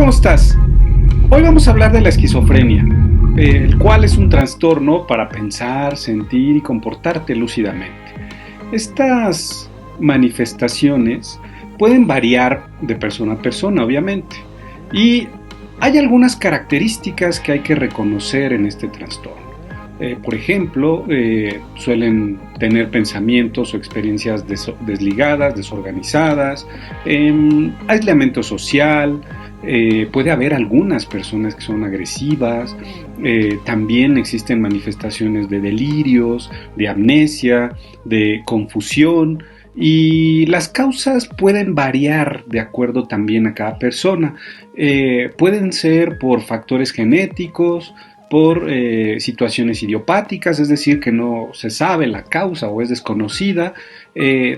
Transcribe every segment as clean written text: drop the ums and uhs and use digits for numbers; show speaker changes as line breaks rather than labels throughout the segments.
¿cómo estás? Hoy vamos a hablar de la esquizofrenia, el cual es un trastorno para pensar, sentir y comportarte lúcidamente. Estas manifestaciones pueden variar de persona a persona, obviamente, y hay algunas características que hay que reconocer en este trastorno. Por ejemplo, suelen tener pensamientos o experiencias desligadas, desorganizadas, aislamiento social. Puede haber algunas personas que son agresivas, también existen manifestaciones de delirios, de amnesia, de confusión, y las causas pueden variar de acuerdo también a cada persona. Pueden ser por factores genéticos, por situaciones idiopáticas, es decir, que no se sabe la causa o es desconocida.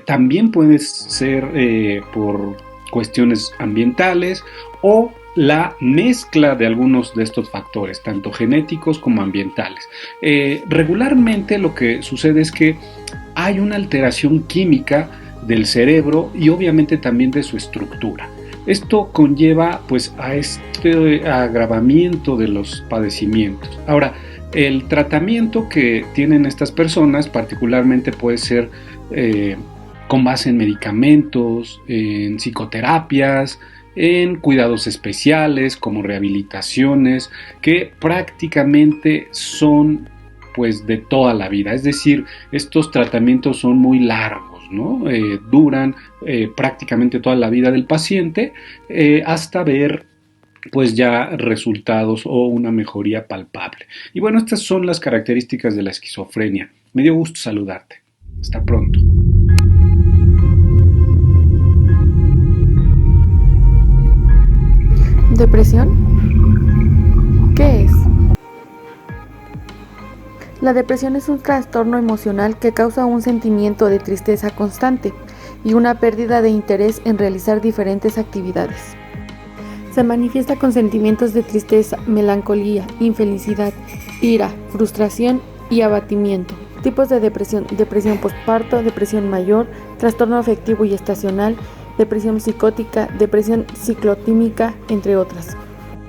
También puede ser por cuestiones ambientales o la mezcla de algunos de estos factores, tanto genéticos como ambientales. Regularmente lo que sucede es que hay una alteración química del cerebro y obviamente también de su estructura. Esto conlleva pues a este agravamiento de los padecimientos. Ahora, el tratamiento que tienen estas personas particularmente puede ser con base en medicamentos, en psicoterapias, en cuidados especiales como rehabilitaciones, que prácticamente son pues de toda la vida. Es decir, estos tratamientos son muy largos, ¿no? Duran prácticamente toda la vida del paciente hasta ver pues ya resultados o una mejoría palpable. Y bueno, estas son las características de la esquizofrenia. Me dio gusto saludarte. Hasta pronto.
¿Depresión? ¿Qué es? La depresión es un trastorno emocional que causa un sentimiento de tristeza constante y una pérdida de interés en realizar diferentes actividades. Se manifiesta con sentimientos de tristeza, melancolía, infelicidad, ira, frustración y abatimiento. Tipos de depresión: depresión postparto, depresión mayor, trastorno afectivo y estacional, depresión psicótica, depresión ciclotímica, entre otras.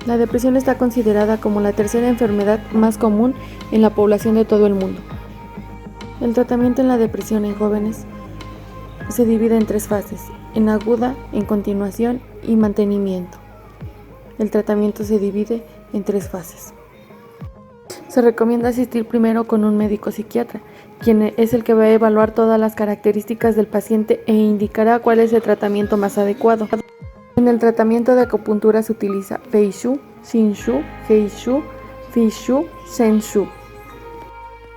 La depresión está considerada como la tercera enfermedad más común en la población de todo el mundo. El tratamiento en la depresión en jóvenes se divide en 3 fases: en aguda, en continuación y mantenimiento. El tratamiento se divide en 3 fases. Se recomienda asistir primero con un médico psiquiatra, quien es el que va a evaluar todas las características del paciente e indicará cuál es el tratamiento más adecuado. En el tratamiento de acupuntura se utiliza Fei Shu, Xin Shu, Hei Shu, Fi Shu, Shen Shu.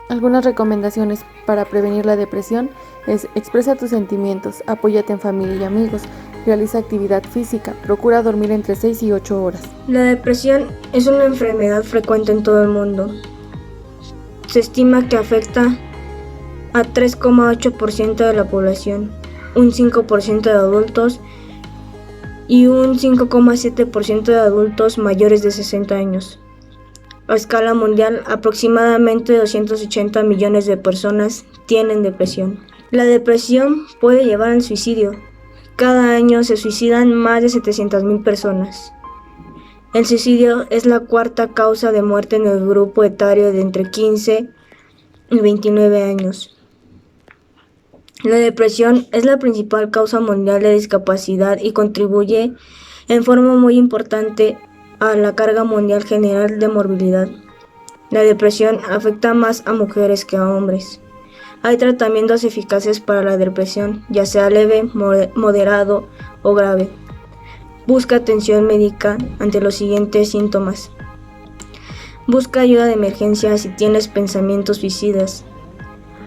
Algunas recomendaciones para prevenir la depresión es: expresa tus sentimientos, apóyate en familia y amigos, realiza actividad física, procura dormir entre 6 y 8 horas.
La depresión es una enfermedad frecuente en todo el mundo. Se estima que afecta a 3,8% de la población, un 5% de adultos y un 5,7% de adultos mayores de 60 años. A escala mundial, aproximadamente 280 millones de personas tienen depresión. La depresión puede llevar al suicidio. Cada año se suicidan más de 700,000 personas. El suicidio es la 4ª causa de muerte en el grupo etario de entre 15 y 29 años. La depresión es la principal causa mundial de discapacidad y contribuye en forma muy importante a la carga mundial general de morbilidad. La depresión afecta más a mujeres que a hombres. Hay tratamientos eficaces para la depresión, ya sea leve, moderado o grave. Busca atención médica ante los siguientes síntomas. Busca ayuda de emergencia si tienes pensamientos suicidas,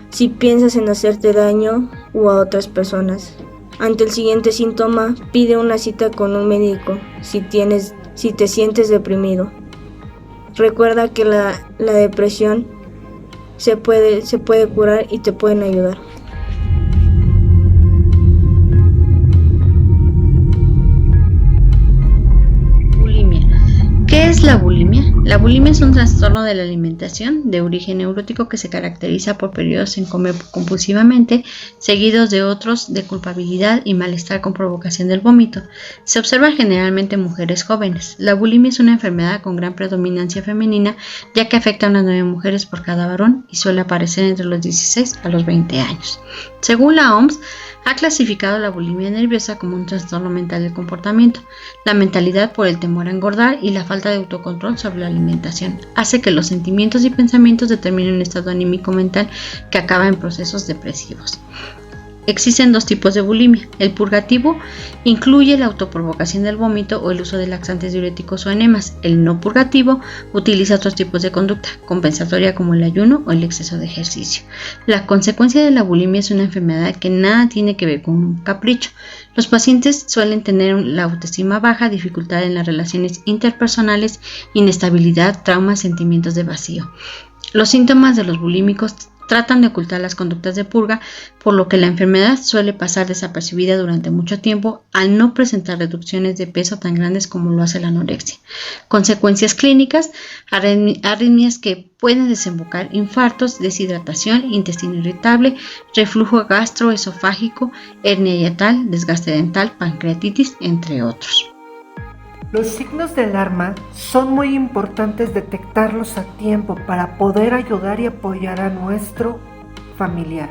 si piensas en hacerte daño o a otras personas. Ante el siguiente síntoma, pide una cita con un médico si te sientes deprimido. Recuerda que la depresión se puede curar y te pueden ayudar.
Bulimia. ¿Qué es es la bulimia? La bulimia es un trastorno de la alimentación de origen neurótico que se caracteriza por periodos en comer compulsivamente, seguidos de otros de culpabilidad y malestar con provocación del vómito. Se observa generalmente en mujeres jóvenes. La bulimia es una enfermedad con gran predominancia femenina, ya que afecta a unas 9 mujeres por cada varón y suele aparecer entre los 16 a los 20 años. Según la OMS, ha clasificado la bulimia nerviosa como un trastorno mental del comportamiento. La mentalidad por el temor a engordar y la falta de autocontrol sobre la alimentación hace que los sentimientos y pensamientos determinen un estado anímico mental que acaba en procesos depresivos. Existen 2 tipos de bulimia. El purgativo incluye la autoprovocación del vómito o el uso de laxantes diuréticos o enemas. El no purgativo utiliza otros tipos de conducta compensatoria como el ayuno o el exceso de ejercicio. La consecuencia de la bulimia es una enfermedad que nada tiene que ver con un capricho. Los pacientes suelen tener la autoestima baja, dificultad en las relaciones interpersonales, inestabilidad, traumas, sentimientos de vacío. Los síntomas de los bulímicos tratan de ocultar las conductas de purga, por lo que la enfermedad suele pasar desapercibida durante mucho tiempo al no presentar reducciones de peso tan grandes como lo hace la anorexia. Consecuencias clínicas: arritmias que pueden desembocar infartos, deshidratación, intestino irritable, reflujo gastroesofágico, hernia hiatal, desgaste dental, pancreatitis, entre otros.
Los signos de alarma son muy importantes detectarlos a tiempo para poder ayudar y apoyar a nuestro familiar.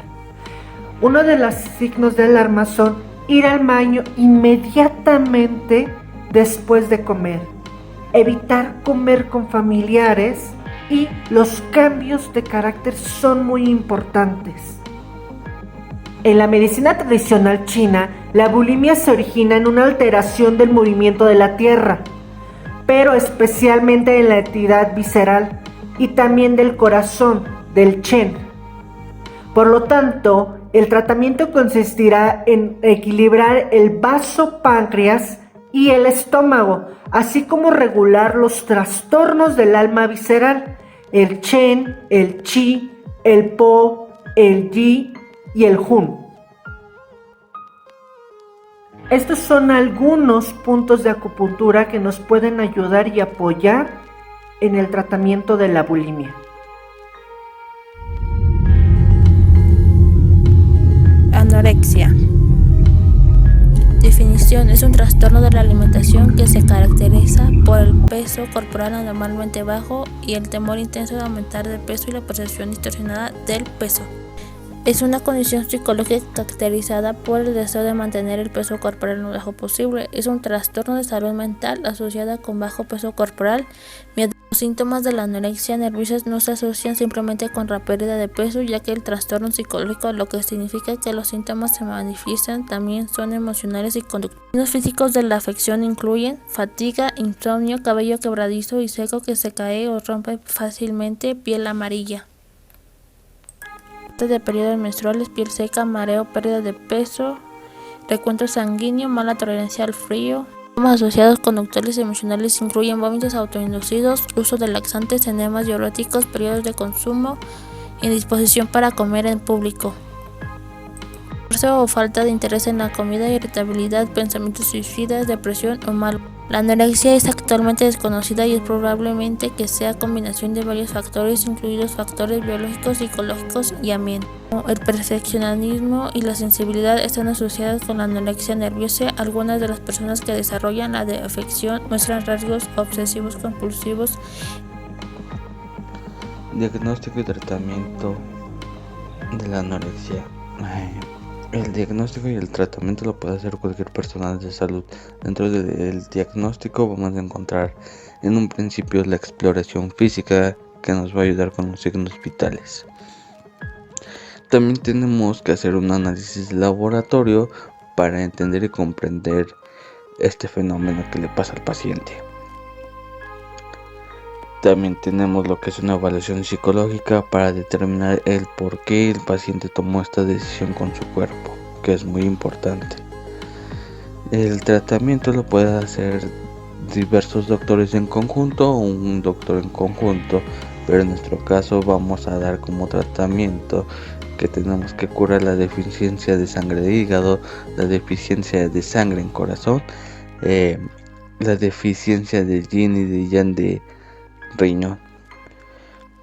Uno de los signos de alarma son ir al baño inmediatamente después de comer, evitar comer con familiares y los cambios de carácter son muy importantes. En la medicina tradicional china, la bulimia se origina en una alteración del movimiento de la tierra, pero especialmente en la entidad visceral y también del corazón, del Chen. Por lo tanto, el tratamiento consistirá en equilibrar el vaso páncreas y el estómago, así como regular los trastornos del alma visceral, el Chen, el Qi, el Po, el Yi y el Hun. Estos son algunos puntos de acupuntura que nos pueden ayudar y apoyar en el tratamiento de la bulimia.
Anorexia. Definición: es un trastorno de la alimentación que se caracteriza por el peso corporal anormalmente bajo y el temor intenso de aumentar de peso y la percepción distorsionada del peso. Es una condición psicológica caracterizada por el deseo de mantener el peso corporal lo bajo posible. Es un trastorno de salud mental asociada con bajo peso corporal. Los síntomas de la anorexia nerviosa no se asocian simplemente con la pérdida de peso, ya que el trastorno psicológico, lo que significa que los síntomas se manifiestan también son emocionales y conductuales. Los signos físicos de la afección incluyen fatiga, insomnio, cabello quebradizo y seco que se cae o rompe fácilmente, piel amarilla de periodos menstruales, piel seca, mareo, pérdida de peso, recuento sanguíneo, mala tolerancia al frío. Síntomas asociados conductuales y emocionales incluyen vómitos autoinducidos, uso de laxantes, enemas diuréticos, periodos de consumo, indisposición para comer en público, o falta de interés en la comida, irritabilidad, pensamientos suicidas, depresión o mal. La anorexia es actualmente desconocida y es probablemente que sea combinación de varios factores, incluidos factores biológicos, psicológicos y ambiente. El perfeccionismo y la sensibilidad están asociadas con la anorexia nerviosa. Algunas de las personas que desarrollan la afección muestran rasgos obsesivos compulsivos.
Diagnóstico y tratamiento de la anorexia. El diagnóstico y el tratamiento lo puede hacer cualquier personal de salud. Dentro del diagnóstico vamos a encontrar en un principio la exploración física que nos va a ayudar con los signos vitales. También tenemos que hacer un análisis de laboratorio para entender y comprender este fenómeno que le pasa al paciente. También tenemos lo que es una evaluación psicológica para determinar el por qué el paciente tomó esta decisión con su cuerpo, que es muy importante. El tratamiento lo puede hacer diversos doctores en conjunto o un doctor en conjunto, pero en nuestro caso vamos a dar como tratamiento que tenemos que curar la deficiencia de sangre de hígado, la deficiencia de sangre en corazón, la deficiencia de yin y de yang de riñón.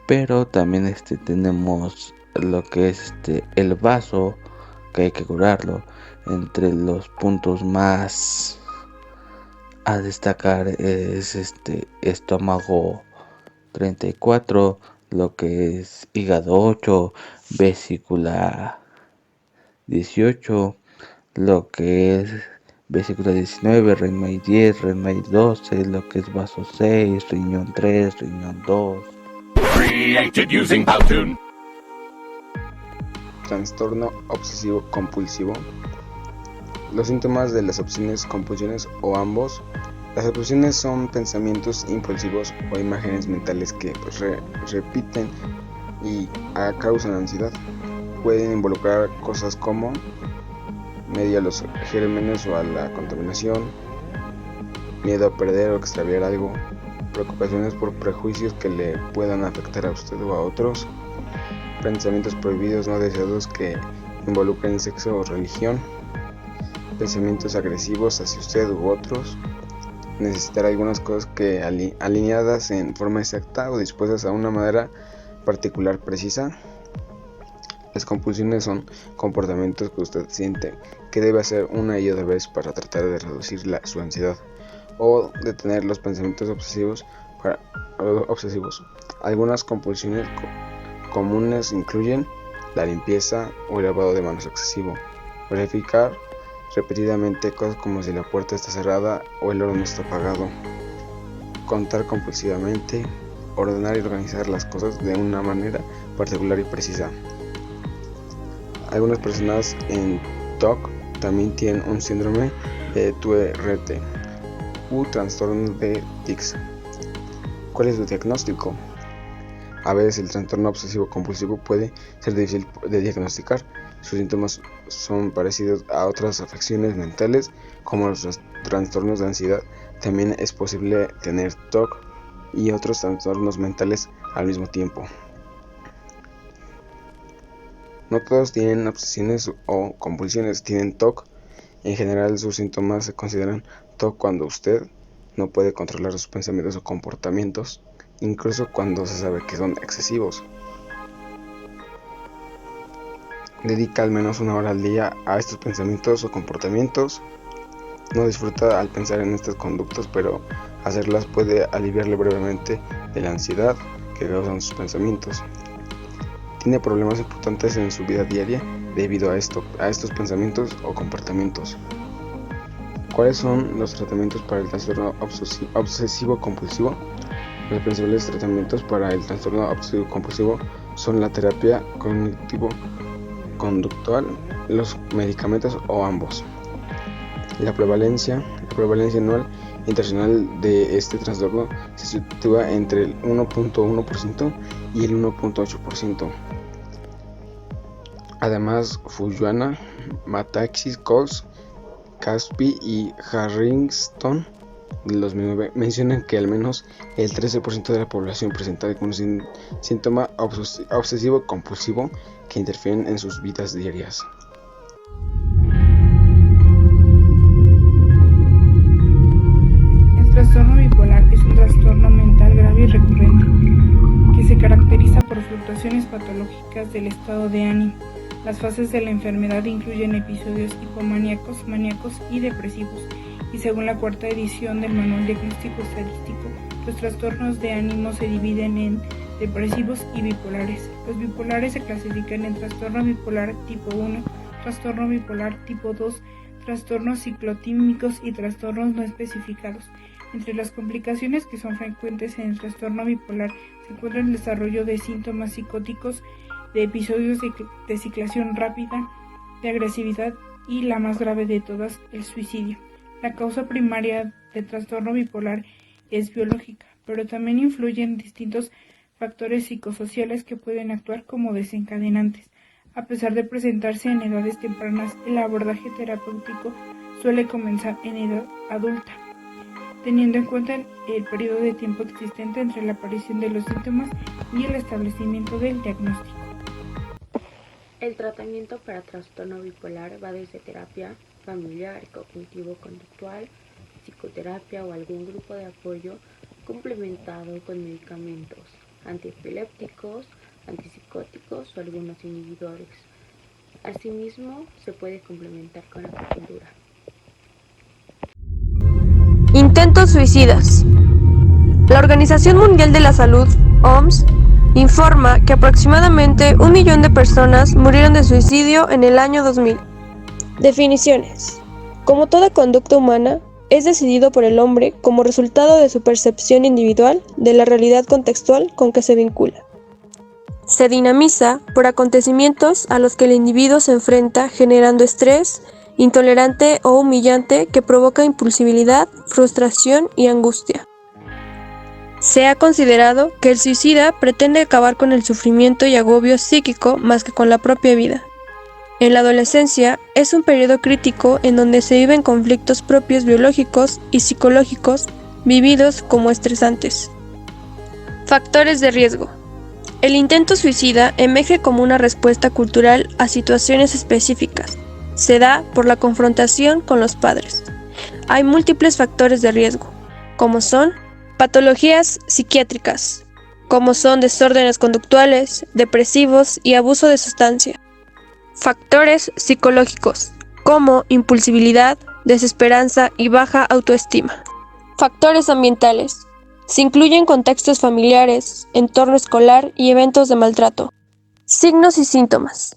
Pero también tenemos lo que es el vaso, que hay que curarlo. Entre los puntos más a destacar es estómago 34, lo que es hígado 8, vesícula 18, lo que es vesícula 19, renal 10, renal 12, lo que es vaso 6, riñón 3, riñón 2.
Created using Powtoon.
Trastorno obsesivo compulsivo. Los síntomas de las obsesiones, compulsiones o ambos. Las obsesiones son pensamientos impulsivos o imágenes mentales que repiten y causan ansiedad. Pueden involucrar cosas como miedo a los gérmenes o a la contaminación, miedo a perder o extraviar algo, preocupaciones por prejuicios que le puedan afectar a usted o a otros, pensamientos prohibidos no deseados que involucren sexo o religión, pensamientos agresivos hacia usted u otros, necesitar algunas cosas que alineadas en forma exacta o dispuestas a una manera particular precisa. Las compulsiones son comportamientos que usted siente que debe hacer una y otra vez para tratar de reducir su ansiedad o detener los pensamientos obsesivos. Algunas compulsiones comunes incluyen la limpieza o el lavado de manos excesivo, verificar repetidamente cosas como si la puerta está cerrada o el horno está apagado, contar compulsivamente, ordenar y organizar las cosas de una manera particular y precisa. Algunas personas en TOC también tienen un síndrome de Tourette u trastorno de tics. ¿Cuál es su diagnóstico? A veces el trastorno obsesivo compulsivo puede ser difícil de diagnosticar. Sus síntomas son parecidos a otras afecciones mentales como los trastornos de ansiedad. También es posible tener TOC y otros trastornos mentales al mismo tiempo. No todos tienen obsesiones o compulsiones, tienen TOC. En general sus síntomas se consideran TOC cuando usted no puede controlar sus pensamientos o comportamientos, incluso cuando se sabe que son excesivos. Dedica al menos 1 hora al día a estos pensamientos o comportamientos. No disfruta al pensar en estas conductas, pero hacerlas puede aliviarle brevemente de la ansiedad que causan sus pensamientos. Tiene problemas importantes en su vida diaria debido a estos pensamientos o comportamientos. ¿Cuáles son los tratamientos para el trastorno obsesivo compulsivo? Los principales tratamientos para el trastorno obsesivo compulsivo son la terapia cognitivo-conductual, los medicamentos o ambos. La prevalencia anual internacional de este trastorno se sitúa entre el 1.1% y el 1.8%. Además, Fuyana, Mataxis, Coles, Caspi y Harrington de 2009 mencionan que al menos el 13% de la población presenta algún síntoma obsesivo compulsivo que interfieren en sus vidas diarias.
El trastorno bipolar es un trastorno mental grave y recurrente que se caracteriza por fluctuaciones patológicas del estado de ánimo. Las fases de la enfermedad incluyen episodios hipomaníacos, maníacos y depresivos, y según la 4ª edición del Manual Diagnóstico Estadístico, los trastornos de ánimo se dividen en depresivos y bipolares. Los bipolares se clasifican en trastorno bipolar tipo 1, trastorno bipolar tipo 2, trastornos ciclotímicos y trastornos no especificados. Entre las complicaciones que son frecuentes en el trastorno bipolar se encuentra el desarrollo de síntomas psicóticos, de episodios de ciclación rápida, de agresividad y, la más grave de todas, el suicidio. La causa primaria del trastorno bipolar es biológica, pero también influyen distintos factores psicosociales que pueden actuar como desencadenantes. A pesar de presentarse en edades tempranas, el abordaje terapéutico suele comenzar en edad adulta, teniendo en cuenta el periodo de tiempo existente entre la aparición de los síntomas y el establecimiento del diagnóstico.
El tratamiento para trastorno bipolar va desde terapia familiar, cognitivo-conductual, psicoterapia o algún grupo de apoyo complementado con medicamentos antiepilépticos, antipsicóticos o algunos inhibidores. Asimismo, se puede complementar con acupuntura.
Intentos suicidas. La Organización Mundial de la Salud, OMS, informa que aproximadamente 1 millón de personas murieron de suicidio en el año 2000. Definiciones. Como toda conducta humana, es decidido por el hombre como resultado de su percepción individual de la realidad contextual con que se vincula. Se dinamiza por acontecimientos a los que el individuo se enfrenta generando estrés, intolerante o humillante que provoca impulsividad, frustración y angustia. Se ha considerado que el suicida pretende acabar con el sufrimiento y agobio psíquico más que con la propia vida. En la adolescencia es un periodo crítico en donde se viven conflictos propios biológicos y psicológicos vividos como estresantes. Factores de riesgo. El intento suicida emerge como una respuesta cultural a situaciones específicas. Se da por la confrontación con los padres. Hay múltiples factores de riesgo, como son patologías psiquiátricas, como son desórdenes conductuales, depresivos y abuso de sustancia. Factores psicológicos, como impulsividad, desesperanza y baja autoestima. Factores ambientales. Se incluyen contextos familiares, entorno escolar y eventos de maltrato. Signos y síntomas.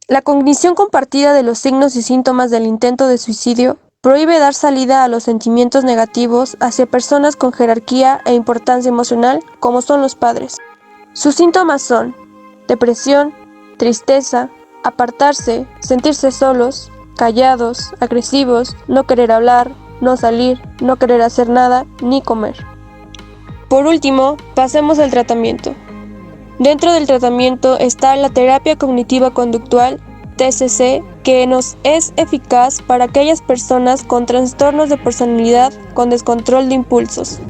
La cognición compartida de los signos y síntomas del intento de suicidio prohíbe dar salida a los sentimientos negativos hacia personas con jerarquía e importancia emocional, como son los padres. Sus síntomas son depresión, tristeza, apartarse, sentirse solos, callados, agresivos, no querer hablar, no salir, no querer hacer nada, ni comer. Por último, pasemos al tratamiento. Dentro del tratamiento está la terapia cognitiva conductual, TCC, que nos es eficaz para aquellas personas con trastornos de personalidad con descontrol de impulsos.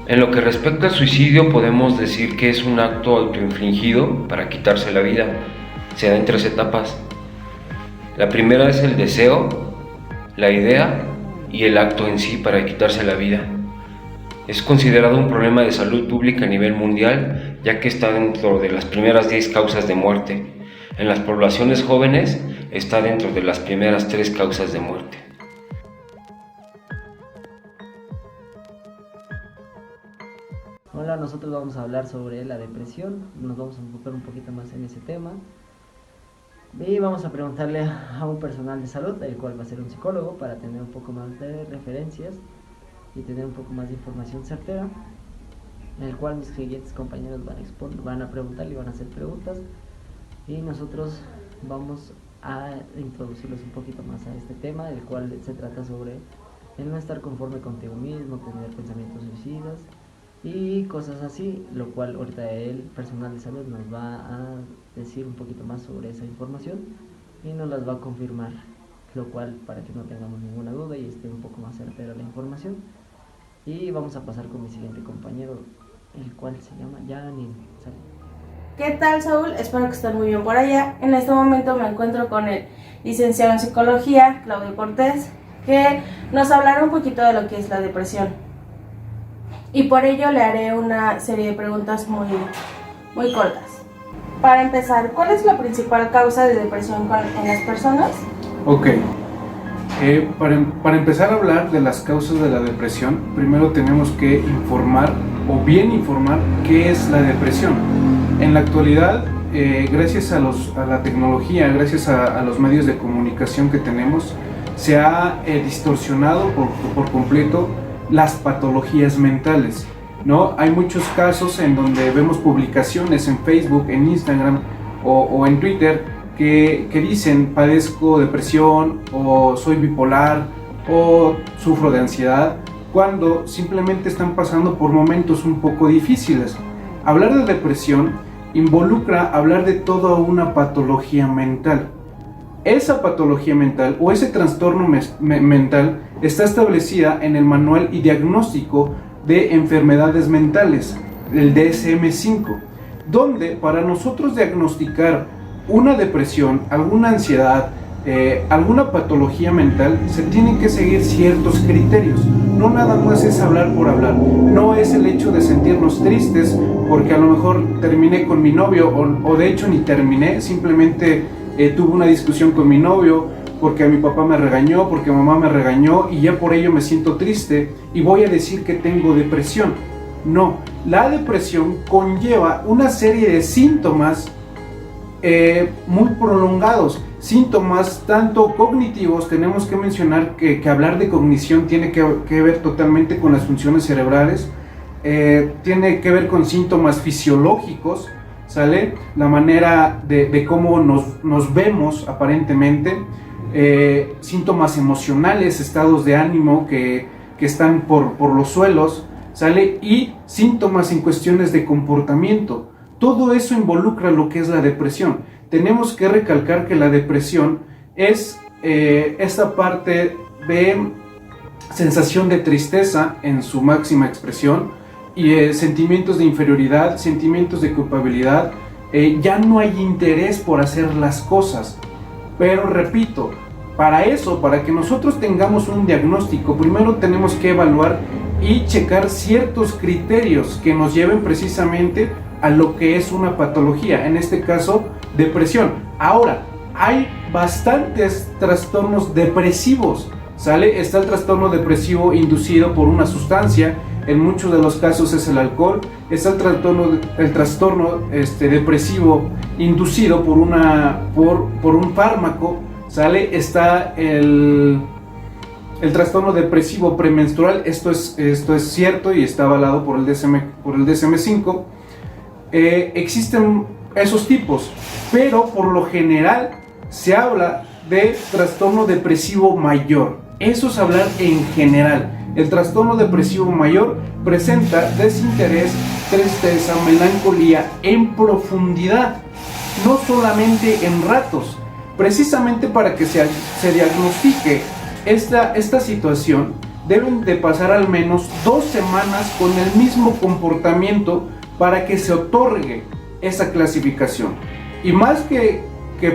En lo que respecta al suicidio, podemos decir que es un acto autoinfligido para quitarse la vida. Se da en 3 etapas. La primera es el deseo, la idea y el acto en sí para quitarse la vida. Es considerado un problema de salud pública a nivel mundial, ya que está dentro de las primeras 10 causas de muerte. En las poblaciones jóvenes está dentro de las primeras 3 causas de muerte.
Hola, nosotros vamos a hablar sobre la depresión, nos vamos a enfocar un poquito más en ese tema y vamos a preguntarle a un personal de salud, el cual va a ser un psicólogo, para tener un poco más de referencias y tener un poco más de información certera, en el cual mis siguientes compañeros van a preguntar y van a hacer preguntas y nosotros vamos a introducirlos un poquito más a este tema, el cual se trata sobre el no estar conforme contigo mismo, tener pensamientos suicidas y cosas así, lo cual ahorita el personal de salud nos va a decir un poquito más sobre esa información y nos las va a confirmar, lo cual para que no tengamos ninguna duda y esté un poco más certera la información. Y vamos a pasar con mi siguiente compañero, el cual se llama Janine.
¿Qué tal, Saúl? Espero que estén muy bien por allá. En este momento me encuentro con el licenciado en psicología, Claudio Cortés, que nos hablará un poquito de lo que es la depresión. Y por ello le haré una serie de preguntas muy cortas. Para empezar, ¿cuál es la principal causa de depresión en las personas?
Ok. Para empezar a hablar de las causas de la depresión, primero tenemos que informar qué es la depresión. En la actualidad, gracias a la tecnología, gracias a los medios de comunicación que tenemos, se ha distorsionado por completo las patologías mentales, ¿no? Hay muchos casos en donde vemos publicaciones en Facebook, en Instagram o en Twitter que dicen padezco depresión o soy bipolar o sufro de ansiedad, cuando simplemente están pasando por momentos un poco difíciles. Hablar de depresión involucra hablar de toda una patología mental. Esa patología mental o ese trastorno mental está establecida en el Manual y Diagnóstico de Enfermedades Mentales, el DSM-5, donde para nosotros diagnosticar una depresión, alguna ansiedad, alguna patología mental, se tienen que seguir ciertos criterios. No nada más es hablar por hablar, no es el hecho de sentirnos tristes porque a lo mejor terminé con mi novio o de hecho ni terminé, simplemente tuve una discusión con mi novio porque mi papá me regañó, porque mamá me regañó y ya por ello me siento triste y voy a decir que tengo depresión. No, la depresión conlleva una serie de síntomas muy prolongados, síntomas tanto cognitivos. Tenemos que mencionar que hablar de cognición tiene que ver totalmente con las funciones cerebrales, tiene que ver con síntomas fisiológicos, ¿sale? La manera de cómo nos vemos aparentemente, síntomas emocionales, estados de ánimo que están por los suelos, ¿sale? Y síntomas en cuestiones de comportamiento. Todo eso involucra lo que es la depresión. Tenemos que recalcar que la depresión es esta parte de sensación de tristeza en su máxima expresión y sentimientos de inferioridad, sentimientos de culpabilidad. Ya no hay interés por hacer las cosas. Pero repito, para eso, para que nosotros tengamos un diagnóstico, primero tenemos que evaluar y checar ciertos criterios que nos lleven precisamente a lo que es una patología, en este caso depresión. Ahora, hay bastantes trastornos depresivos, ¿sale? Está el trastorno depresivo inducido por una sustancia, en muchos de los casos es el alcohol. Está el trastorno depresivo inducido por un fármaco, ¿sale? Está el trastorno depresivo premenstrual. Esto es cierto y está avalado por el DSM-5. Existen esos tipos, pero por lo general se habla de trastorno depresivo mayor. Eso es hablar en general. El trastorno depresivo mayor presenta desinterés, tristeza, melancolía en profundidad, no solamente en ratos. Precisamente para que se diagnostique esta situación, deben de pasar al menos 2 semanas con el mismo comportamiento para que se otorgue esa clasificación. Y más que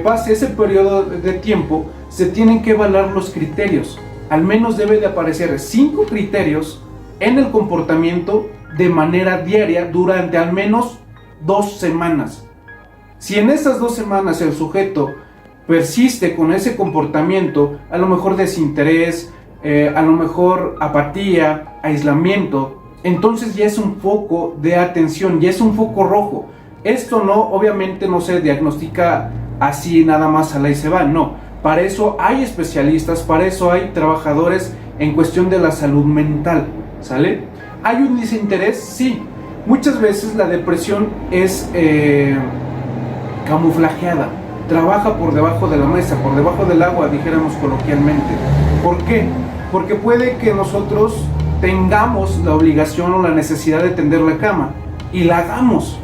pase ese periodo de tiempo, se tienen que evaluar los criterios. Al menos debe de aparecer 5 criterios en el comportamiento de manera diaria durante al menos 2 semanas. Si en esas 2 semanas el sujeto persiste con ese comportamiento, a lo mejor desinterés, a lo mejor apatía, aislamiento, entonces ya es un foco de atención, ya es un foco rojo. Esto obviamente no se diagnostica así nada más a la y se va, no. Para eso hay especialistas, para eso hay trabajadores en cuestión de la salud mental, ¿sale? ¿Hay un desinterés? Sí. Muchas veces la depresión es camuflajeada, trabaja por debajo de la mesa, por debajo del agua, dijéramos coloquialmente. ¿Por qué? Porque puede que nosotros tengamos la obligación o la necesidad de tender la cama y la hagamos,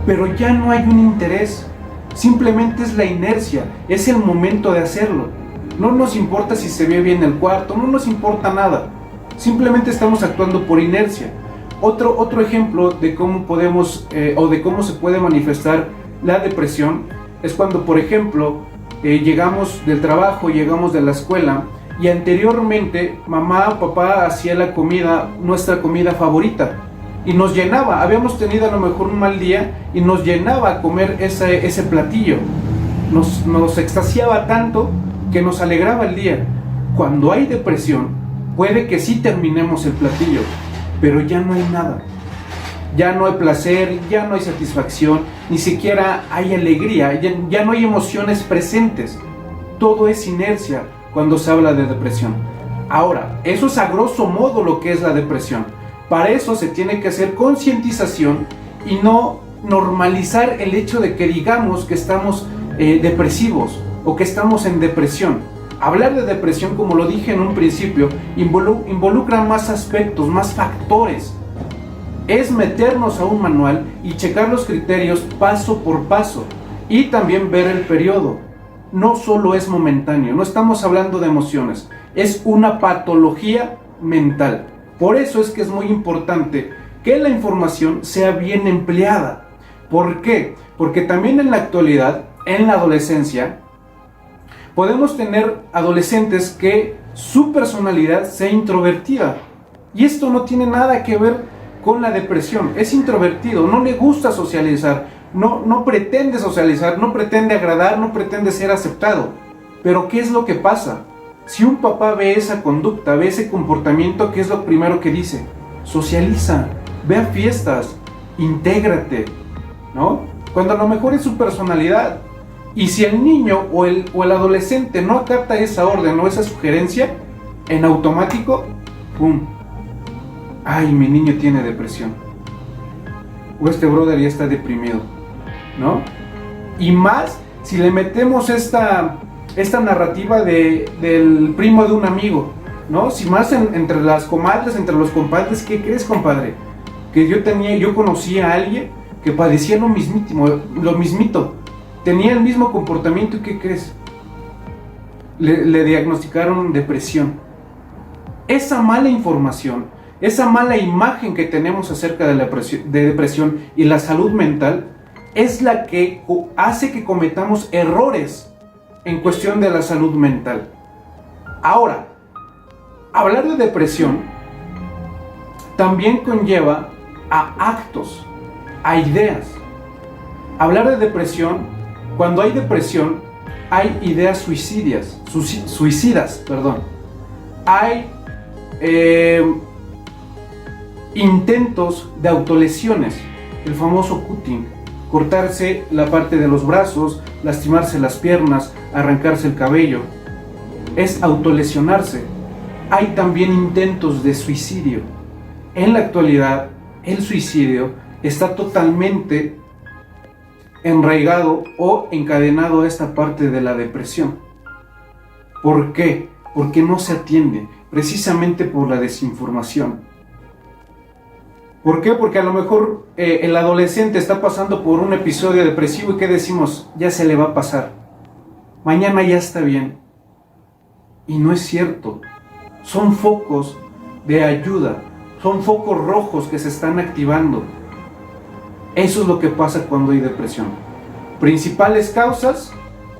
pero ya no hay un interés. Simplemente es la inercia, es el momento de hacerlo. No nos importa si se ve bien el cuarto, no nos importa nada. Simplemente estamos actuando por inercia. Otro ejemplo de cómo podemos o de cómo se puede manifestar la depresión es cuando, por ejemplo, llegamos del trabajo, llegamos de la escuela y anteriormente mamá o papá hacía la comida, nuestra comida favorita, y nos llenaba. Habíamos tenido a lo mejor un mal día y nos llenaba a comer ese platillo. Nos extasiaba tanto que nos alegraba el día. Cuando hay depresión, puede que sí terminemos el platillo, pero ya no hay nada. Ya no hay placer, ya no hay satisfacción, ni siquiera hay alegría, ya no hay emociones presentes. Todo es inercia cuando se habla de depresión. Ahora, eso es a grosso modo lo que es la depresión. Para eso se tiene que hacer concientización y no normalizar el hecho de que digamos que estamos depresivos o que estamos en depresión. Hablar de depresión, como lo dije en un principio, involucra más aspectos, más factores. Es meternos a un manual y checar los criterios paso por paso y también ver el periodo. No solo es momentáneo, no estamos hablando de emociones, es una patología mental. Por eso es que es muy importante que la información sea bien empleada. ¿Por qué? Porque también en la actualidad, en la adolescencia,
Podemos tener adolescentes que su personalidad sea introvertida. Y esto no tiene nada que ver con la depresión. Es introvertido, no le gusta socializar, no pretende socializar, no pretende agradar, no pretende ser aceptado. Pero ¿qué es lo que pasa? Si un papá ve esa conducta, ve ese comportamiento, ¿qué es lo primero que dice? Socializa, ve a fiestas, intégrate, ¿no? Cuando a lo mejor es su personalidad. Y si el niño o el adolescente no acata esa orden o esa sugerencia, en automático, ¡pum! ¡Ay, mi niño tiene depresión! O este brother ya está deprimido, ¿no? Y más si le metemos esta narrativa del primo de un amigo, ¿no? Si más entre las comadres, entre los compadres, ¿qué crees, compadre? Que yo conocí a alguien que padecía lo mismito, tenía el mismo comportamiento y ¿qué crees? Le diagnosticaron depresión. Esa mala información, esa mala imagen que tenemos acerca de depresión y la salud mental es la que hace que cometamos errores en cuestión de la salud mental. Ahora, hablar de depresión también conlleva a actos, a ideas. Hablar de depresión, cuando hay depresión, hay ideas suicidas. Hay intentos de autolesiones, el famoso cutting, cortarse la parte de los brazos, lastimarse las piernas, arrancarse el cabello, es autolesionarse. Hay también intentos de suicidio. En la actualidad, el suicidio está totalmente enraigado o encadenado a esta parte de la depresión. ¿Por qué? Porque no se atiende, precisamente por la desinformación. ¿Por qué? Porque a lo mejor el adolescente está pasando por un episodio depresivo y ¿qué decimos? Ya se le va a pasar. Mañana ya está bien. Y no es cierto. Son focos de ayuda, son focos rojos que se están activando. Eso es lo que pasa cuando hay depresión. Principales causas,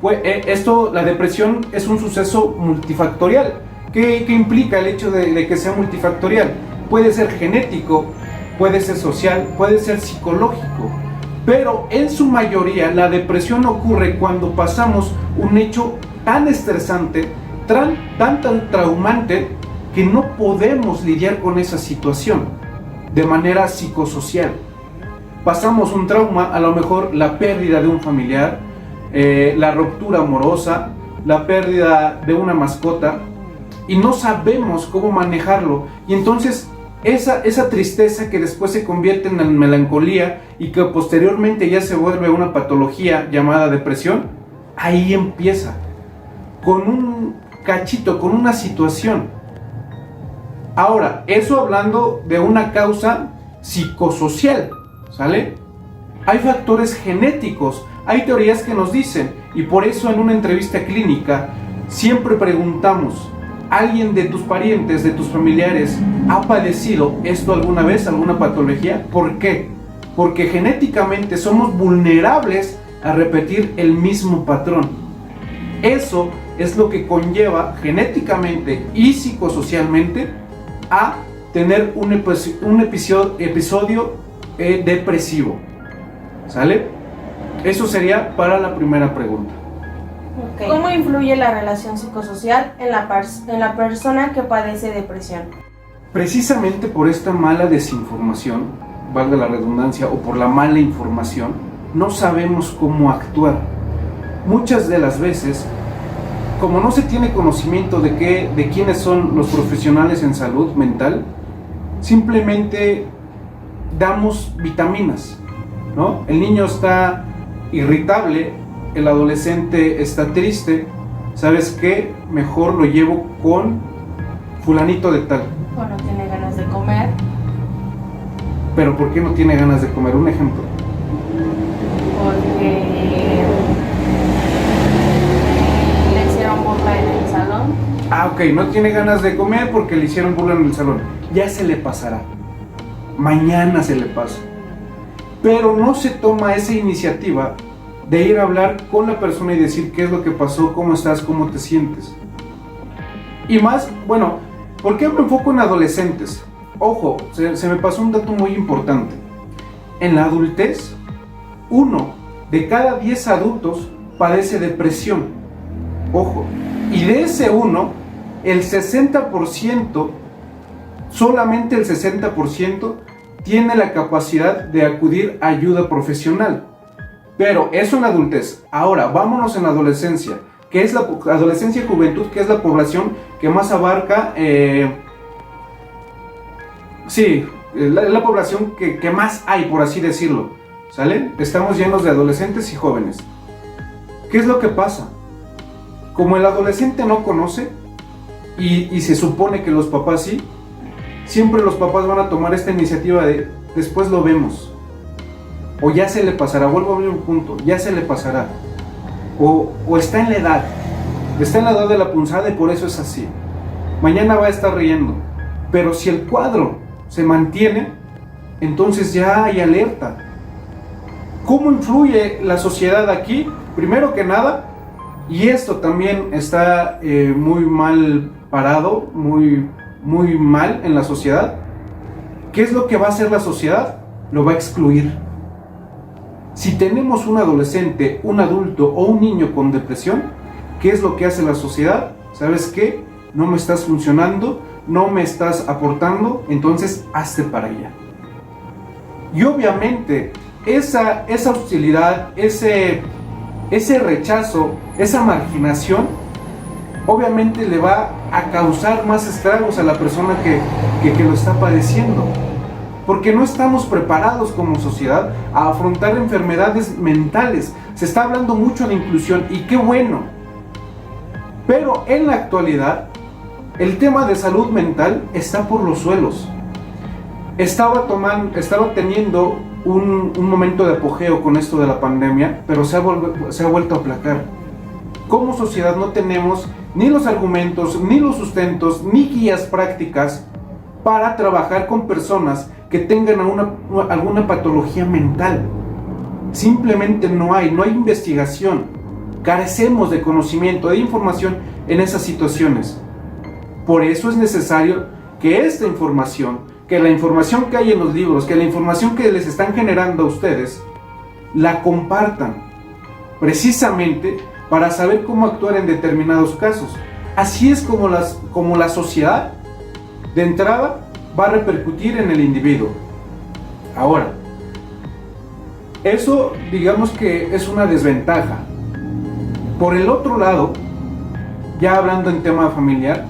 la depresión es un suceso multifactorial. ¿Qué implica el hecho de que sea multifactorial? Puede ser genético, puede ser social, puede ser psicológico, pero en su mayoría la depresión ocurre cuando pasamos un hecho tan estresante, tan traumante, que no podemos lidiar con esa situación de manera psicosocial. Pasamos un trauma, a lo mejor la pérdida de un familiar, la ruptura amorosa, la pérdida de una mascota, y no sabemos cómo manejarlo, y entonces esa tristeza que después se convierte en melancolía y que posteriormente ya se vuelve una patología llamada depresión, ahí empieza, con un cachito, con una situación. Ahora, eso hablando de una causa psicosocial, ¿sale? Hay factores genéticos, hay teorías que nos dicen, y por eso en una entrevista clínica siempre preguntamos, ¿alguien de tus parientes, de tus familiares ha padecido esto alguna vez, alguna patología? ¿Por qué? Porque genéticamente somos vulnerables a repetir el mismo patrón. Eso es lo que conlleva genéticamente y psicosocialmente a tener un episodio depresivo. ¿Sale? Eso sería para la primera pregunta.
Okay. ¿Cómo influye la relación psicosocial en la persona que padece depresión?
Precisamente por esta mala desinformación, valga la redundancia, o por la mala información, no sabemos cómo actuar. Muchas de las veces, como no se tiene conocimiento de quiénes son los profesionales en salud mental, simplemente damos vitaminas, ¿no? El niño está irritable, el adolescente está triste, ¿sabes qué? Mejor lo llevo con fulanito de tal.
O no tiene ganas de comer.
¿Pero por qué no tiene ganas de comer? Un ejemplo.
Porque le hicieron burla en el salón.
Ok, no tiene ganas de comer porque le hicieron burla en el salón. Ya se le pasará. Mañana se le pasa. Pero no se toma esa iniciativa de ir a hablar con la persona y decir qué es lo que pasó, cómo estás, cómo te sientes. Y más, bueno, ¿por qué me enfoco en adolescentes? Ojo, se me pasó un dato muy importante. En la adultez, 1 de cada 10 adultos padece depresión. Ojo, y de ese 1, el 60%, solamente el 60%, tiene la capacidad de acudir a ayuda profesional. Pero eso en la adultez. Ahora, vámonos en la adolescencia, que es la adolescencia y juventud, que es la población que más abarca, la población que más hay, por así decirlo, ¿sale? Estamos llenos de adolescentes y jóvenes. ¿Qué es lo que pasa? Como el adolescente no conoce, y se supone que los papás sí, siempre los papás van a tomar esta iniciativa de después lo vemos, o ya se le pasará, vuelvo a abrir un punto, ya se le pasará, o está en la edad de la punzada y por eso es así, mañana va a estar riendo. Pero si el cuadro se mantiene, entonces ya hay alerta. ¿Cómo influye la sociedad aquí? Primero que nada, y esto también está muy mal parado, muy mal en la sociedad. ¿Qué es lo que va a hacer la sociedad? Lo va a excluir. Si tenemos un adolescente, un adulto o un niño con depresión, ¿qué es lo que hace la sociedad? ¿Sabes qué? No me estás funcionando, no me estás aportando, entonces hazte para allá. Y obviamente esa hostilidad, ese rechazo, esa marginación, obviamente le va a causar más estragos a la persona que lo está padeciendo. Porque no estamos preparados como sociedad a afrontar enfermedades mentales. Se está hablando mucho de inclusión y qué bueno. Pero en la actualidad, el tema de salud mental está por los suelos. Estaba teniendo un momento de apogeo con esto de la pandemia, pero se ha vuelto a aplacar. Como sociedad no tenemos ni los argumentos, ni los sustentos, ni guías prácticas para trabajar con personas que tengan alguna patología mental. Simplemente no hay investigación. Carecemos de conocimiento, de información en esas situaciones. Por eso es necesario que esta información, que la información que hay en los libros, que la información que les están generando a ustedes, la compartan, precisamente para saber cómo actuar en determinados casos. Así es como la sociedad, de entrada, va a repercutir en el individuo. Ahora, eso digamos que es una desventaja. Por el otro lado, ya hablando en tema familiar,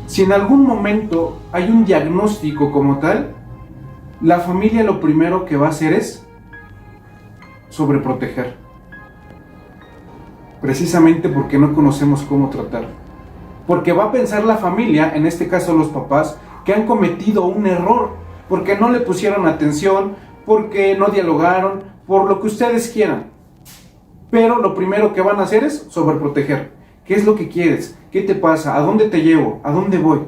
si en algún momento hay un diagnóstico como tal, la familia lo primero que va a hacer es sobreproteger. Precisamente porque no conocemos cómo tratar. Porque va a pensar la familia, en este caso los papás, que han cometido un error, porque no le pusieron atención, porque no dialogaron, por lo que ustedes quieran. Pero lo primero que van a hacer es sobreproteger. ¿Qué es lo que quieres? ¿Qué te pasa? ¿A dónde te llevo? ¿A dónde voy?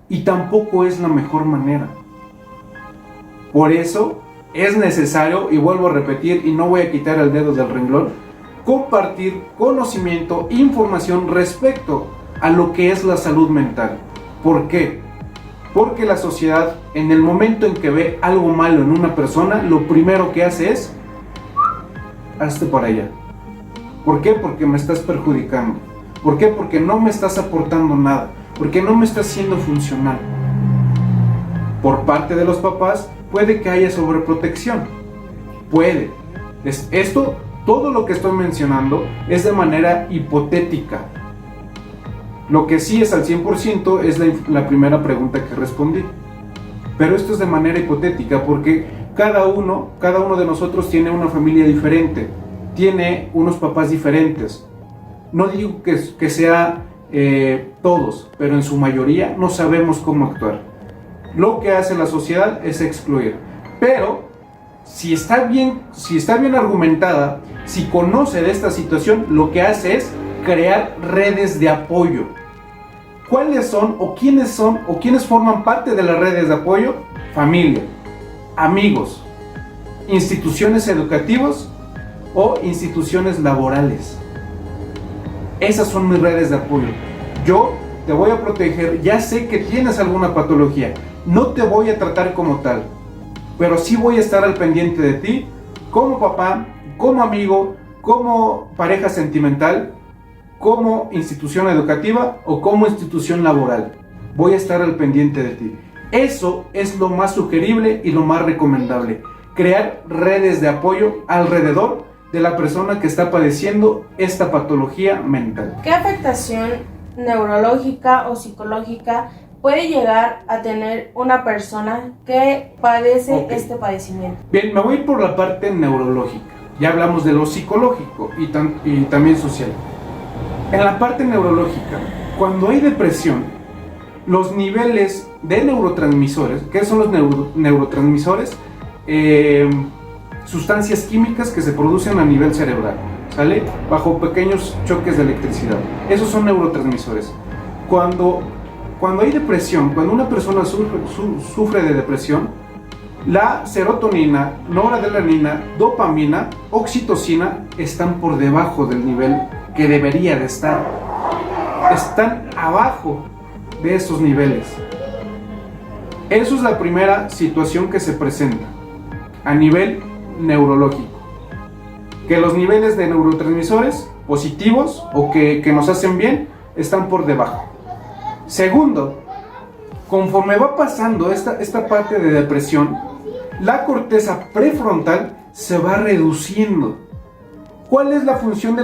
Y tampoco es la mejor manera. Por eso es necesario, y vuelvo a repetir, y no voy a quitar el dedo del renglón, compartir conocimiento, información respecto a lo que es la salud mental. ¿Por qué? Porque la sociedad, en el momento en que ve algo malo en una persona, lo primero que hace es hazte para allá. ¿Por qué? Porque me estás perjudicando. ¿Por qué? Porque no me estás aportando nada. Porque no me estás siendo funcional. Por parte de los papás, puede que haya sobreprotección. Puede. Esto, todo lo que estoy mencionando, es de manera hipotética. Lo que sí es al 100% es la primera pregunta que respondí. Pero esto es de manera hipotética porque cada uno de nosotros tiene una familia diferente, tiene unos papás diferentes. No digo que sea todos, pero en su mayoría no sabemos cómo actuar. Lo que hace la sociedad es excluir. Pero si está bien argumentada, si conoce de esta situación, lo que hace es crear redes de apoyo. ¿Cuáles son o quiénes forman parte de las redes de apoyo? Familia, amigos, instituciones educativas o instituciones laborales. Esas son mis redes de apoyo. Yo te voy a proteger, ya sé que tienes alguna patología, no te voy a tratar como tal, pero sí voy a estar al pendiente de ti, como papá, como amigo, como pareja sentimental, como institución educativa o como institución laboral. Voy a estar al pendiente de ti. Eso es lo más sugerible y lo más recomendable. Crear redes de apoyo alrededor de la persona que está padeciendo esta patología mental.
¿Qué afectación neurológica o psicológica puede llegar a tener una persona que padece este padecimiento?
Bien, me voy por la parte neurológica. Ya hablamos de lo psicológico y también social. En la parte neurológica, cuando hay depresión, los niveles de neurotransmisores, ¿qué son los neurotransmisores? Sustancias químicas que se producen a nivel cerebral, ¿sale? Bajo pequeños choques de electricidad. Esos son neurotransmisores. Cuando hay depresión, cuando una persona sufre de depresión, la serotonina, noradrenalina, dopamina, oxitocina están por debajo del nivel que debería de estar. Están abajo de esos niveles. Eso es la primera situación que se presenta a nivel neurológico, que los niveles de neurotransmisores positivos o que nos hacen bien están por debajo. Segundo, conforme va pasando esta parte de depresión, la corteza prefrontal se va reduciendo. ¿Cuál es la función de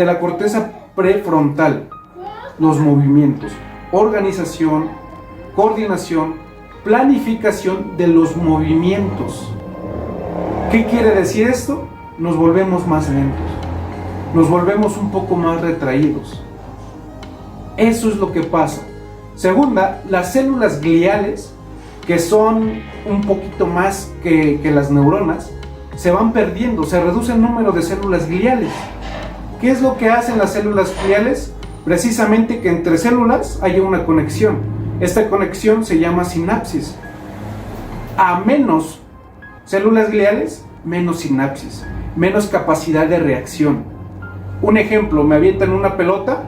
la corteza prefrontal? Los movimientos, organización, coordinación, planificación de los movimientos. ¿Qué quiere decir esto? Nos volvemos más lentos, nos volvemos un poco más retraídos. Eso es lo que pasa. Segunda, las células gliales, que son un poquito más que las neuronas, se van perdiendo, se reduce el número de células gliales. ¿Qué es lo que hacen las células gliales? Precisamente que entre células haya una conexión. Esta conexión se llama sinapsis. A menos células gliales, menos sinapsis, menos capacidad de reacción. Un ejemplo, me avientan una pelota,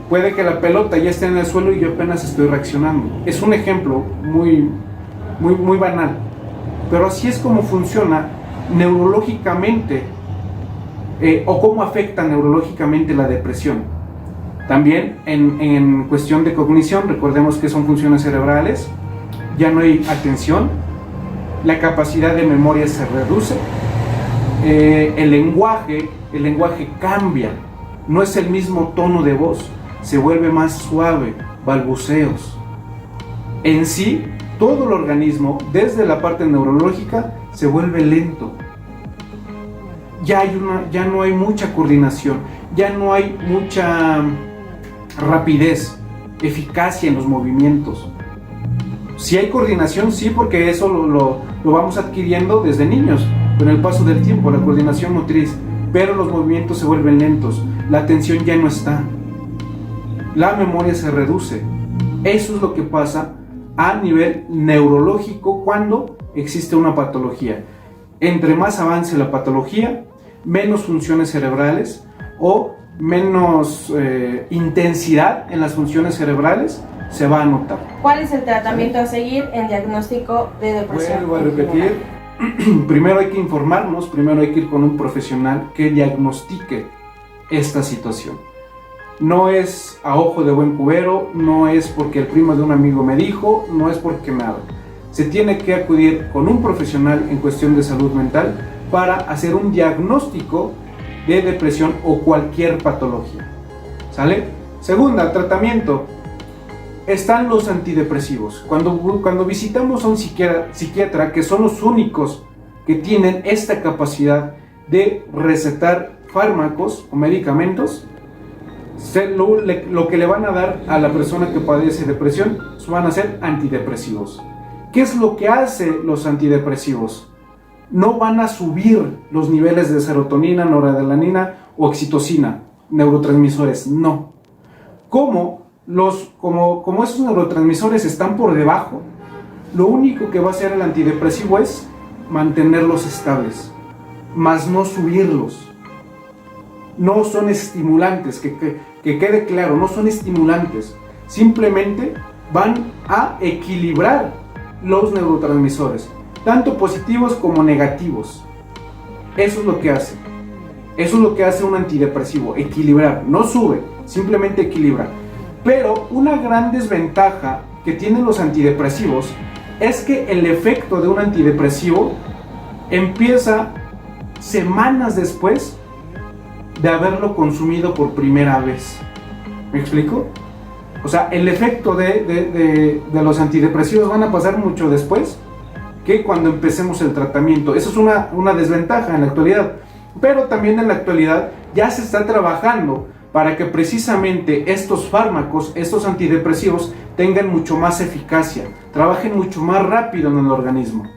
puede que la pelota ya esté en el suelo y yo apenas estoy reaccionando. Es un ejemplo muy banal, pero así es como funciona neurológicamente o cómo afecta neurológicamente la depresión. También en cuestión de cognición, recordemos que son funciones cerebrales, ya no hay atención, la capacidad de memoria se reduce, el lenguaje cambia, no es el mismo tono de voz, se vuelve más suave, balbuceos. En sí, todo el organismo, desde la parte neurológica, se vuelve lento. Ya no hay mucha coordinación, ya no hay mucha rapidez, eficacia en los movimientos. Sí hay coordinación, sí, porque eso lo vamos adquiriendo desde niños, con el paso del tiempo, la coordinación motriz, pero los movimientos se vuelven lentos, la atención ya no está, la memoria se reduce. Eso es lo que pasa a nivel neurológico cuando existe una patología. Entre más avance la patología, menos funciones cerebrales o menos intensidad en las funciones cerebrales se va a notar.
¿Cuál es el tratamiento a seguir en diagnóstico de depresión?
Vuelvo a repetir, primero hay que informarnos, primero hay que ir con un profesional que diagnostique esta situación. No es a ojo de buen cubero, no es porque el primo de un amigo me dijo, no es porque nada. Se tiene que acudir con un profesional en cuestión de salud mental para hacer un diagnóstico de depresión o cualquier patología. ¿Sale? Segunda, tratamiento. Están los antidepresivos. Cuando visitamos a un psiquiatra, que son los únicos que tienen esta capacidad de recetar fármacos o medicamentos, lo que le van a dar a la persona que padece depresión van a ser antidepresivos. ¿Qué es lo que hacen los antidepresivos? No van a subir los niveles de serotonina, noradrenalina o oxitocina, neurotransmisores, no. Como esos neurotransmisores están por debajo, lo único que va a hacer el antidepresivo es mantenerlos estables, más no subirlos. No son estimulantes, que quede claro, no son estimulantes. Simplemente van a equilibrar los neurotransmisores, tanto positivos como negativos. Eso es lo que hace. Eso es lo que hace un antidepresivo, equilibrar. No sube, simplemente equilibra. Pero una gran desventaja que tienen los antidepresivos es que el efecto de un antidepresivo empieza semanas después de haberlo consumido por primera vez. ¿Me explico? O sea, el efecto de los antidepresivos van a pasar mucho después que cuando empecemos el tratamiento. Eso es una desventaja en la actualidad. Pero también en la actualidad ya se está trabajando para que precisamente estos fármacos, estos antidepresivos, tengan mucho más eficacia, trabajen mucho más rápido en el organismo.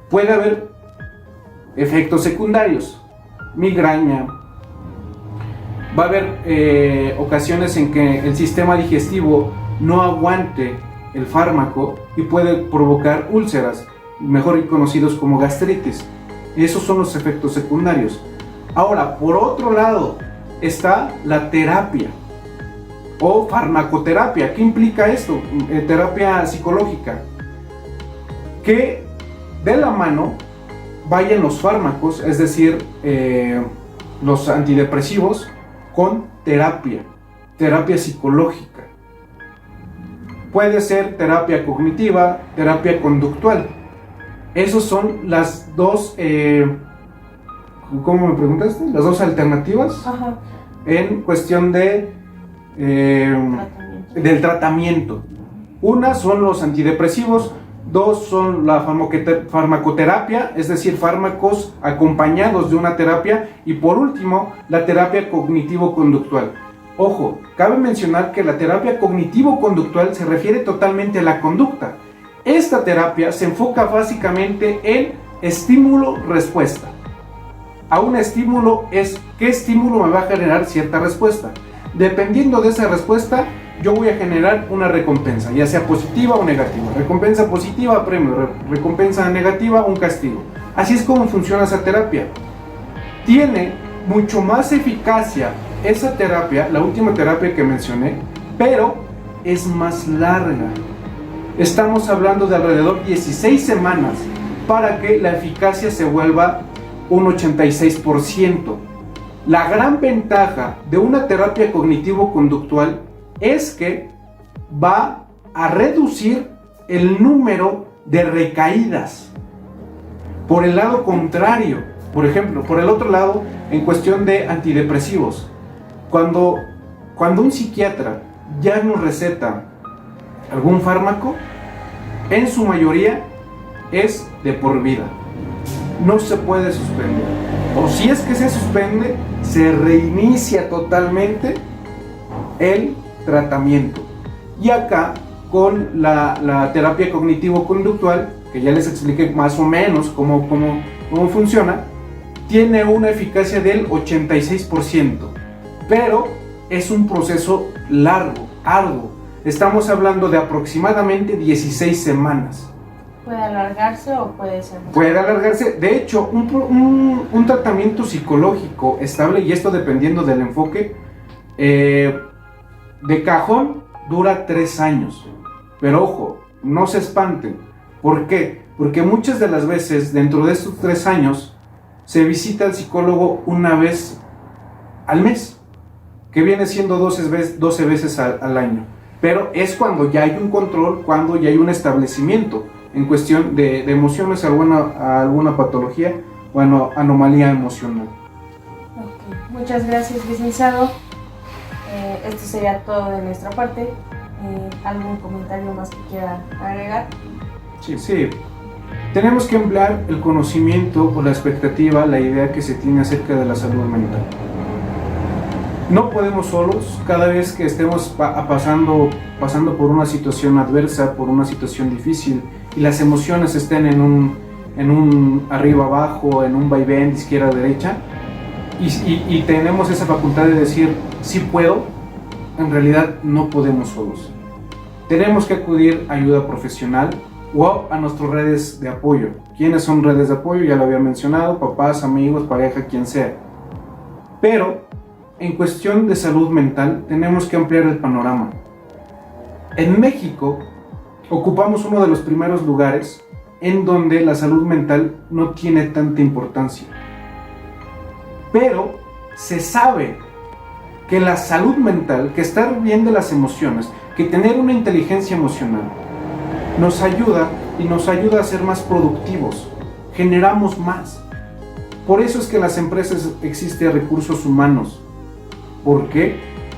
Puede haber efectos secundarios, migraña, va a haber ocasiones en que el sistema digestivo no aguante el fármaco y puede provocar úlceras, mejor conocidos como gastritis. Esos son los efectos secundarios. Ahora, por otro lado, está la terapia o farmacoterapia. ¿Qué implica esto? Terapia psicológica. Que de la mano vayan los fármacos, es decir, los antidepresivos, con terapia psicológica. Puede ser terapia cognitiva, terapia conductual. Esos son las dos, ¿cómo me preguntaste? Las dos alternativas. Ajá. En cuestión del tratamiento. Una son los antidepresivos, dos son la farmacoterapia, es decir, fármacos acompañados de una terapia, y por último, la terapia cognitivo-conductual. Ojo, cabe mencionar que la terapia cognitivo-conductual se refiere totalmente a la conducta. Esta terapia se enfoca básicamente en estímulo-respuesta. A un estímulo es qué estímulo me va a generar cierta respuesta. Dependiendo de esa respuesta, yo voy a generar una recompensa, ya sea positiva o negativa. Recompensa positiva, premio. Recompensa negativa, un castigo. Así es como funciona esa terapia. Tiene mucho más eficacia esa terapia, la última terapia que mencioné, pero es más larga. Estamos hablando de alrededor de 16 semanas para que la eficacia se vuelva un 86%. La gran ventaja de una terapia cognitivo-conductual es que va a reducir el número de recaídas. Por el lado contrario, por ejemplo, por el otro lado, en cuestión de antidepresivos, cuando un psiquiatra ya nos receta algún fármaco, en su mayoría es de por vida. No se puede suspender. O si es que se suspende, se reinicia totalmente el tratamiento. Y acá, con la terapia cognitivo-conductual, que ya les expliqué más o menos cómo funciona, tiene una eficacia del 86%. Pero es un proceso largo, arduo. Estamos hablando de aproximadamente 16 semanas.
¿Puede alargarse o puede ser más?
Puede alargarse. De hecho, un tratamiento psicológico estable, y esto dependiendo del enfoque, de cajón dura 3 años. Pero ojo, no se espanten. ¿Por qué? Porque muchas de las veces, dentro de estos 3 años, se visita al psicólogo una vez al mes, que viene siendo 12 veces al año. Pero es cuando ya hay un control, cuando ya hay un establecimiento en cuestión de emociones, alguna patología o anomalía emocional.
Okay. Muchas gracias, licenciado. Esto sería todo de nuestra parte. ¿Algún comentario más que quiera agregar?
Sí. Tenemos que emplear el conocimiento o la expectativa, la idea que se tiene acerca de la salud mental. No podemos solos. Cada vez que estemos pasando por una situación adversa, por una situación difícil, y las emociones estén en un arriba abajo, en un vaivén de izquierda a derecha, y tenemos esa facultad de decir sí puedo, en realidad no podemos solos. Tenemos que acudir a ayuda profesional o a nuestras redes de apoyo, ¿Quiénes son redes de apoyo? Ya lo había mencionado, papás, amigos, pareja, quien sea. Pero en cuestión de salud mental tenemos que ampliar el panorama. En México ocupamos uno de los primeros lugares en donde la salud mental no tiene tanta importancia. Pero se sabe que la salud mental, que estar bien de las emociones, que tener una inteligencia emocional, nos ayuda a ser más productivos, generamos más. Por eso es que en las empresas existen recursos humanos. ¿Por qué?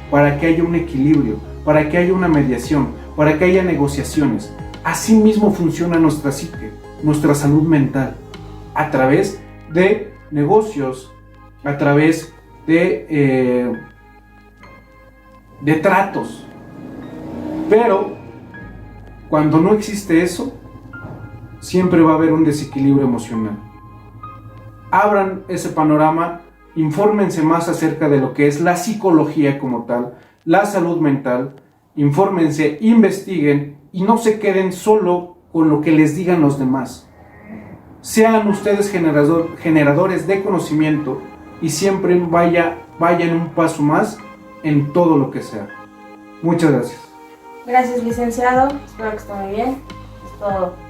Para que haya un equilibrio, para que haya una mediación, para que haya negociaciones. Así mismo funciona nuestra psique, nuestra salud mental, a través de negocios, a través de tratos. Pero cuando no existe eso, siempre va a haber un desequilibrio emocional. Abran ese panorama, infórmense más acerca de lo que es la psicología como tal, la salud mental, infórmense, investiguen y no se queden solo con lo que les digan los demás. Sean ustedes generadores de conocimiento y siempre vayan un paso más en todo lo que sea. Muchas gracias.
Gracias, licenciado. Espero que esté muy bien. Es todo.